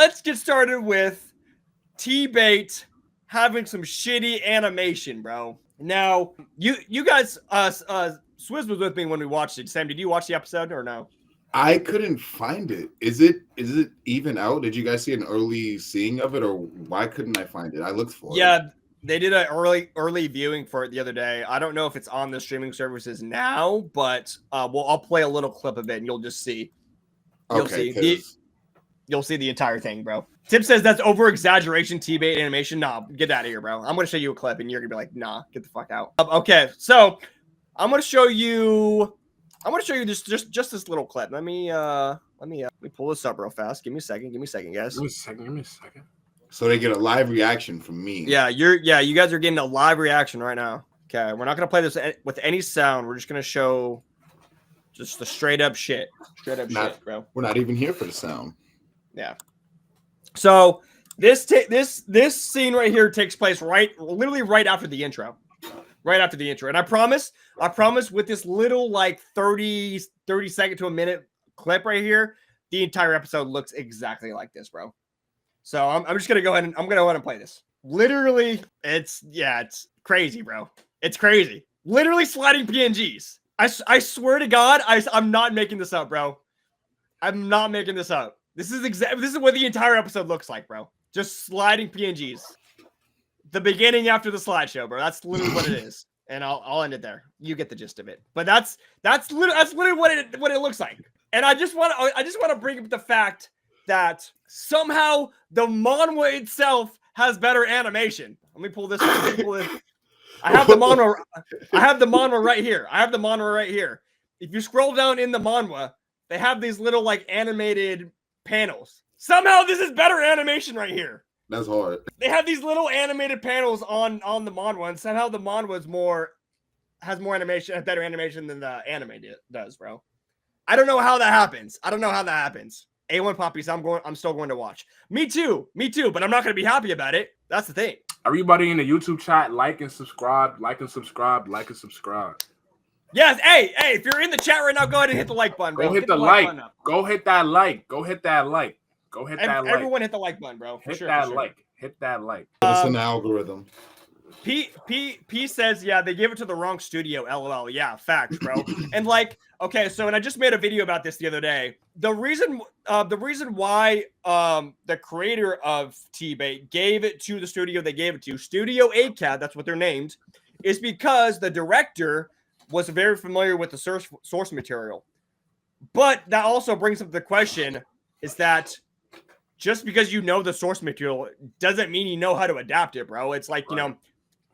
let's get started with TBATE having some shitty animation, bro. Now, you guys, Swizz was with me when we watched it. Sam, did you watch the episode or no? I couldn't find it. Is it even out? Did you guys see an early seeing of it, or why couldn't I find it? I looked for it. Yeah, they did an early viewing for it the other day. I don't know if it's on the streaming services now, but I'll play a little clip of it and you'll just see. You'll see the entire thing, bro. Tip says that's over exaggeration. TBATE animation. Nah, get out of here, bro. I'm gonna show you a clip and you're gonna be like, nah, get the fuck out. Okay, so I'm gonna show you just this little clip. Let me pull this up real fast. Give me a second, guys. Give me a second. So they get a live reaction from me. Yeah, you guys are getting a live reaction right now. Okay, we're not gonna play this with any sound. We're just gonna show just the straight up shit, shit, bro. We're not even here for the sound. Yeah. So this scene right here takes place literally right after the intro. Right after the intro. And I promise with this little like 30 second to a minute clip right here, the entire episode looks exactly like this, bro. So I'm just gonna go ahead and play this. Literally, it's crazy, bro. It's crazy. Literally sliding PNGs. I swear to God, I'm not making this up, bro. I'm not making this up. This is what the entire episode looks like, bro. Just sliding PNGs. The beginning after the slideshow, bro. That's literally what it is. And I'll end it there. You get the gist of it. But that's literally what it looks like. And I just want to bring up the fact that somehow the manhwa itself has better animation. Let me pull this. I have the manhwa right here. If you scroll down in the manhwa, they have these little like animated panels. Somehow this is better animation right here. That's hard. They have these little animated panels on the manhwa, and somehow the manhwa has more animation, has better animation than the anime does, bro. I don't know how that happens. A1 Poppies, I'm still going to watch. Me too, but I'm not going to be happy about it. That's the thing. Everybody in the YouTube chat, like and subscribe. Yes, hey, if you're in the chat right now, go ahead and hit the like button, bro. Go hit that like. Everyone hit the like button, bro. Hit that like. It's an algorithm. P says, yeah, they gave it to the wrong studio. LOL. Yeah, facts, bro. And like, okay, so and I just made a video about this the other day. The reason why the creator of TBATE gave it to the studio they gave it to, Studio ACAD, that's what they're named, is because the director was very familiar with the source material. But that also brings up the question, is that just because you know the source material doesn't mean you know how to adapt it, bro. It's like, right.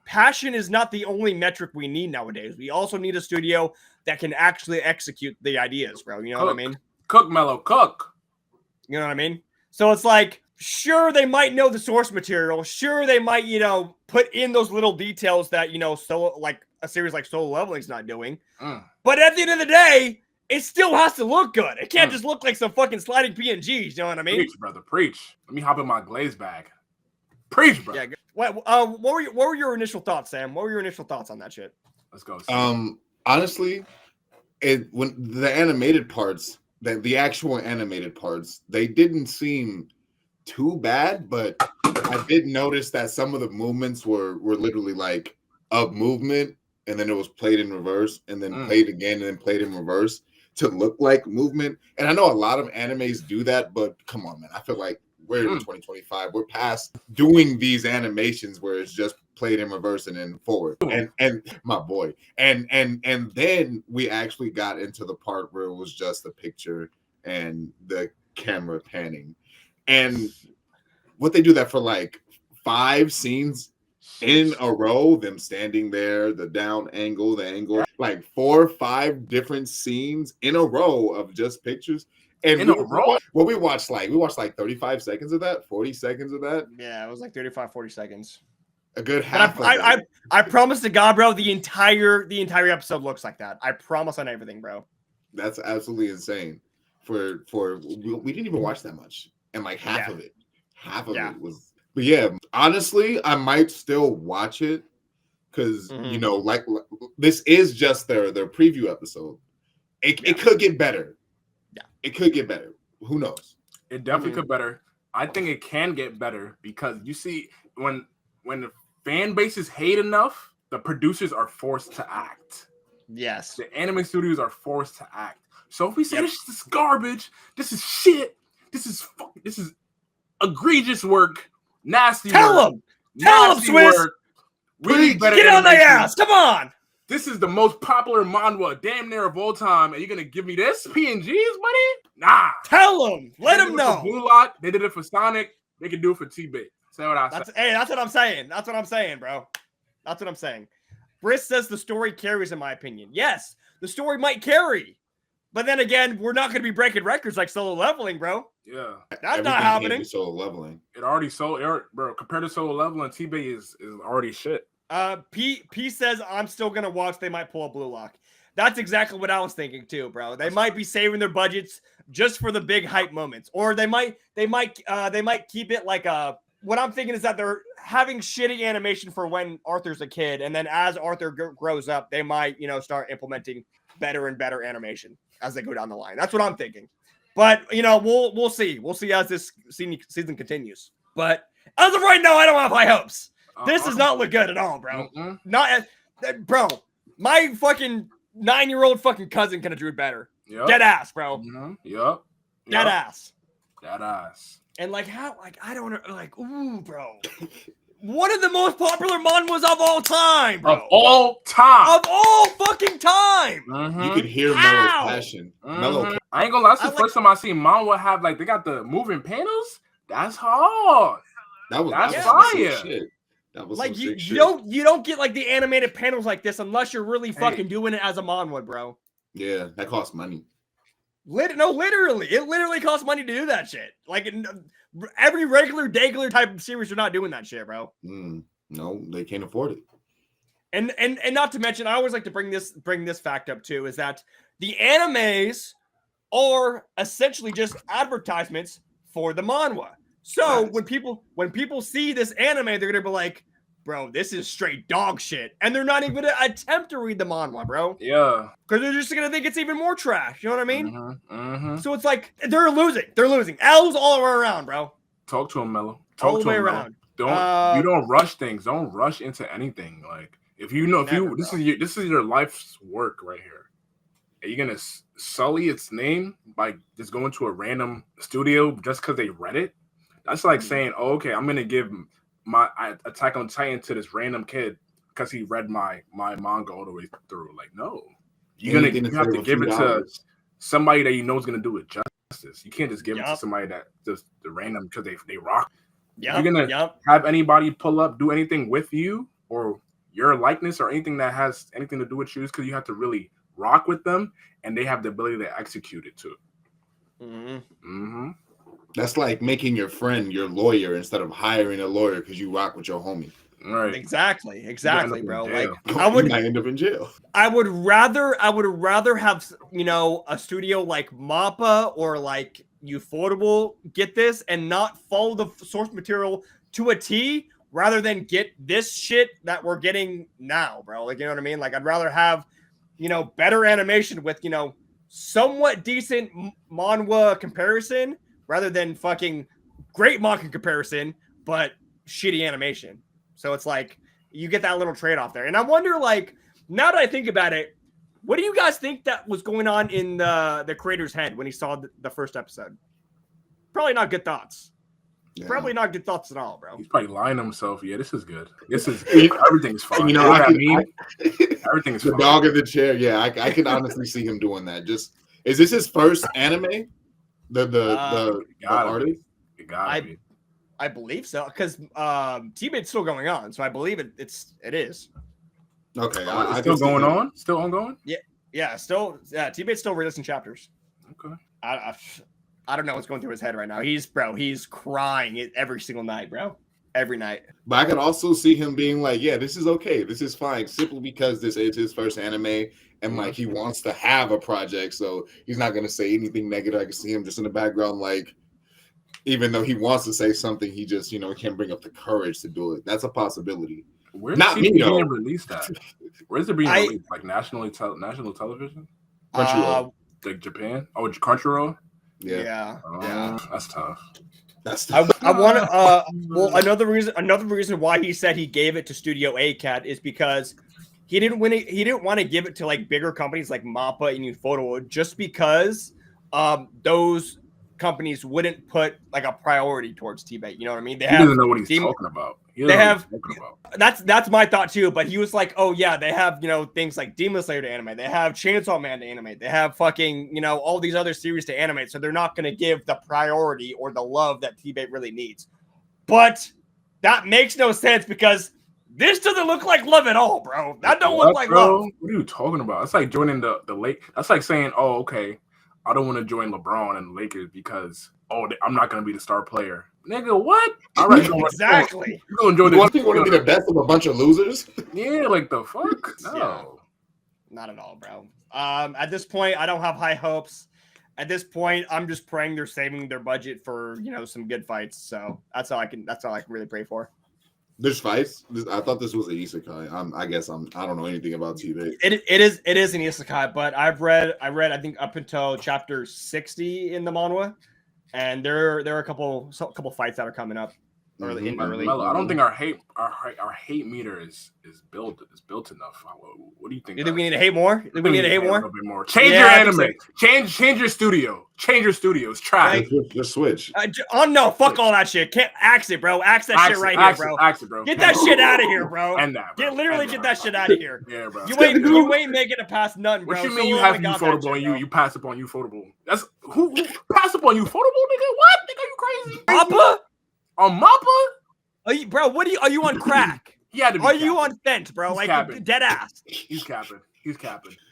Passion is not the only metric we need nowadays. We also need a studio that can actually execute the ideas, bro. You know what I mean? Cook, Mellow, cook. You know what I mean? So it's like, sure, they might know the source material. Sure, they might, put in those little details that, so like a series like Solo Leveling is not doing. But at the end of the day, it still has to look good. It can't just look like some fucking sliding PNGs. You know what I mean? Preach, brother. Preach. Let me hop in my glaze bag. Preach, bro. Yeah. What were your initial thoughts, Sam? What were your initial thoughts on that shit? Let's go. Honestly, when the animated parts, the actual animated parts, they didn't seem too bad, but I did notice that some of the movements were literally like up movement, and then it was played in reverse, and then played again, and then played in reverse to look like movement. And I know a lot of animes do that, but come on, man. I feel like we're in 2025. We're past doing these animations where it's just played in reverse and then forward. And my boy. And then we actually got into the part where it was just a picture and the camera panning. And what they do that for like 5 scenes in a row, them standing there, the down angle, the angle, like 4 or 5 different scenes in a row of just pictures. And we watched like 35 seconds of that, 40 seconds of that. Yeah, it was like 35, 40 seconds. A good half. I promise to God, bro, the entire episode looks like that. I promise on everything, bro. That's absolutely insane. We didn't even watch that much, and like half of it was. But yeah, honestly, I might still watch it because like this is just their preview episode. It could get better. Yeah, it could get better. Who knows? It definitely could better. I think it can get better because you see when the fan bases hate enough, the producers are forced to act. Yes. The anime studios are forced to act. So if we say this is garbage, this is shit, this is egregious work, nasty Tell work, them, Swiss. Really better get on their animation. ass. Come on. This is the most popular manhwa damn near of all time, and you're gonna give me this PNGs, buddy? Nah. Tell them. Let them know. Blue Lock, they did it for Sonic. They can do it for TBATE. Say what I said. Hey, that's what I'm saying. That's what I'm saying, bro. That's what I'm saying. Briss says the story carries, in my opinion. Yes, the story might carry, but then again, we're not going to be breaking records like Solo Leveling, bro. Yeah, that's not happening. Solo Leveling. It already sold, bro. Compared to Solo Leveling, TBATE is already shit. P says I'm still gonna watch. They might pull a Blue Lock. That's exactly what I was thinking too, bro. They might be saving their budgets just for the big hype moments, or they might keep it like a. What I'm thinking is that they're having shitty animation for when Arthur's a kid, and then as Arthur grows up, they might start implementing better and better animation as they go down the line. That's what I'm thinking. But we'll see. We'll see as this season continues. But as of right now, I don't have high hopes. This does not look good at all, bro. Bro, my fucking 9-year-old fucking cousin could have drew better. Yep. Dead ass, bro. Yep. Dead ass. Dead ass. And I don't know, ooh, bro. One of the most popular manhwas of all time, bro. Of all time. Of all fucking time. You could hear Mello's passion. Mellow. I ain't gonna lie. That's the first time I seen manhwa have they got the moving panels. That's hard. That's fire. Shit. That was you don't get the animated panels like this unless you're really fucking doing it as a manhwa, bro. Yeah, that costs money. Literally, it literally costs money to do that shit. Every regular type of series, you're not doing that shit, bro. No, they can't afford it. And not to mention, I always like to bring this fact up too, is that the animes are essentially just advertisements for the manhwa. So when people see this anime, they're gonna be like, bro, this is straight dog shit. And they're not even gonna attempt to read the manhwa, bro. Yeah. Because they're just gonna think it's even more trash. You know what I mean? So it's like they're losing. They're losing. L's all around, bro. Talk to him, Mello. All the way around. You don't rush things. Don't rush into anything. This is your life's work right here. Are you gonna sully its name by just going to a random studio just because they read it? That's like saying, oh, okay, I'm gonna give my Attack on Titan to this random kid because he read my manga all the way through. No, you have to give it to somebody that you know is gonna do it justice. You can't just give it to somebody that just the random because they rock. You're gonna have anybody pull up, do anything with you or your likeness or anything that has anything to do with you, because you have to really rock with them and they have the ability to execute it too. That's like making your friend your lawyer instead of hiring a lawyer because you rock with your homie. Right. Exactly, bro. I would end up in jail. I would rather have a studio like MAPPA or Ufotable get this and not follow the source material to a T rather than get this shit that we're getting now, bro. You know what I mean? I'd rather have better animation with somewhat decent manhwa comparison rather than fucking great manga comparison, but shitty animation. So it's you get that little trade-off there. And I wonder, now that I think about it, what do you guys think that was going on in the creator's head when he saw the first episode? Probably not good thoughts. Yeah. Probably not good thoughts at all, bro. He's probably lying to himself. Yeah, this is good. Everything's fine. Everything is the fine. dog in the chair. Yeah, I can honestly see him doing that. Is this his first anime? The artist? It gotta be. I believe so, because TBATE's still going on, so I believe it is. Okay, it's still going on? Still ongoing? Yeah, TBATE's still releasing chapters. Okay. I don't know what's going through his head right now. He's crying every single night, bro. Every night. But I could also see him being like, yeah, this is okay. This is fine. Simply because this is his first anime and he wants to have a project. So he's not going to say anything negative. I can see him just in the background, even though he wants to say something, he just, can't bring up the courage to do it. That's a possibility. Where's it being released at? Where's it being released? National television? Crunchyroll. Japan? Oh, Crunchyroll? Yeah. That's tough. I want to. Well, another reason why he said he gave it to Studio ACAT is because he didn't want to give it to like bigger companies like Mappa and Ufotable, just because those companies wouldn't put like a priority towards TBATE. You know what I mean? He doesn't know what he's talking about. That's my thought too. But he was like, oh yeah, they have things like Demon Slayer to animate, they have Chainsaw Man to animate, they have fucking all these other series to animate. So they're not going to give the priority or the love that TBATE really needs. But that makes no sense because this doesn't look like love at all, bro. That don't look like love. What are you talking about? It's like joining the Lake. That's like saying, oh, okay, I don't want to join LeBron and the Lakers because I'm not going to be the star player. Nigga, what? All right, exactly. You want to be the best of a bunch of losers? Yeah, like the fuck? No, yeah. Not at all, bro. At this point, I don't have high hopes. At this point, I'm just praying they're saving their budget for some good fights. So that's all I can really pray for. There's fights. I thought this was an isekai. I guess I don't know anything about TBATE. It is an isekai, but I read I think up until chapter 60 in the manhwa, and there are a couple fights that are coming up early. I don't think our hate meter is built enough. What do you think? You think we need to hate more? We need to hate more? A bit more. Change your anime. Change your studio. Change your studio. It's trash. Just switch. No, fuck all that shit. Can't axe it, bro. Axe that shit right here, bro. Axe it, bro. Get that shit out of here, bro. And that, bro. Get that shit out of here. Yeah, bro. You ain't making it past nothing, bro. What you mean you have Ufotable and you pass up on Ufotable? That's who pass up on Ufotable, nigga? What? Nigga, you crazy? Mappa? On Mappa? Bro, are you on crack? Are you on fence, bro? He's like capping. Dead ass. He's capping.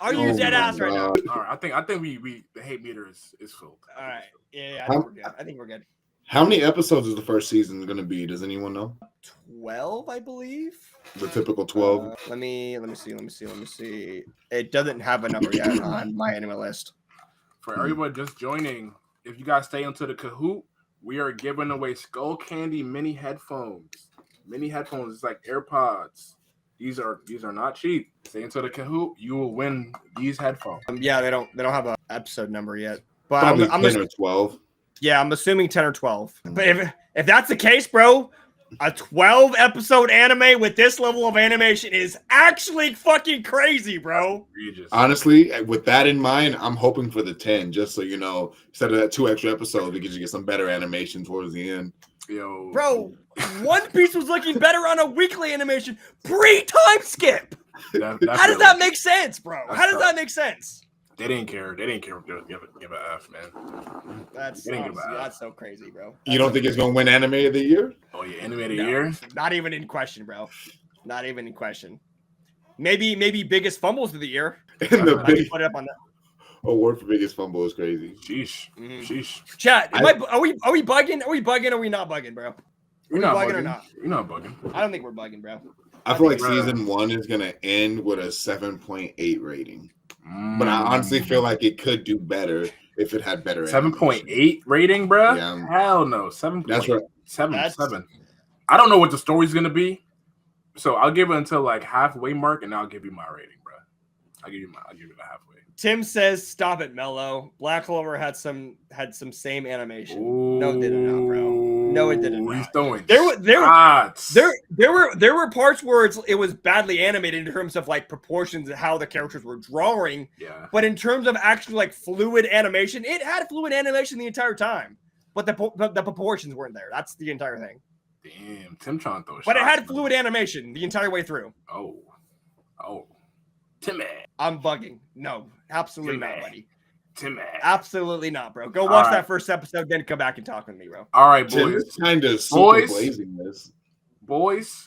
Are you dead ass right now? All right, I think we the hate meter is filled. All right, yeah, I think we're good. How many episodes is the first season going to be? Does anyone know? 12, I believe. The typical 12. Let me see. It doesn't have a number yet on my anime list. For everyone just joining, if you guys stay into the Kahoot, we are giving away Skull Candy mini headphones. Mini headphones is like AirPods. These are not cheap. Stay into the Kahoot, you will win these headphones. Yeah, they don't have an episode number yet. But Probably 10 or 12. Yeah, I'm assuming 10 or 12. But if that's the case, bro, a 12 episode anime with this level of animation is actually fucking crazy, bro. Honestly, with that in mind, I'm hoping for the 10, just so you know, instead of that 2 extra episodes, we could get some better animation towards the end. Yo, bro, One Piece was looking better on a weekly animation pre-time skip. How does that make sense, bro? How does that make sense? They didn't care. Give an F, man. That's so crazy, bro. You don't think it's gonna win Anime of the Year? Oh yeah, Anime of the Year. Not even in question, bro. Not even in question. Maybe biggest fumbles of the year. And the big put it up on that. Award for biggest fumble is crazy. Sheesh. Sheesh. Chat, are we bugging? Are we bugging or are we not bugging, bro? We're not bugging or not? You're not bugging. I don't think we're bugging, bro. I feel like season 1 is gonna end with a 7.8 rating. But I honestly feel like it could do better if it had better 7.8 rating, bro. Yeah. Hell no. 7. That's right. 7. I don't know what the story's gonna be, so I'll give it until like halfway mark, and I'll give you my rating, bro. I'll give it a halfway. Tim says, "Stop it, Mello. Black Clover had some same animation." Ooh, no, it didn't, not, bro. No, it didn't. He's throwing there were parts where it was badly animated in terms of like proportions and how the characters were drawing. Yeah. But in terms of actually like fluid animation, it had fluid animation the entire time. But the proportions weren't there. That's the entire thing. Damn, Tim trying to throw. But it had fluid animation the entire way through. Oh, Timmy. I'm bugging. No, absolutely not, buddy. Timmy. Absolutely not, bro. Go watch that first episode, then come back and talk with me, bro. All right, boys. Tim is kind of super blazing this. Boys,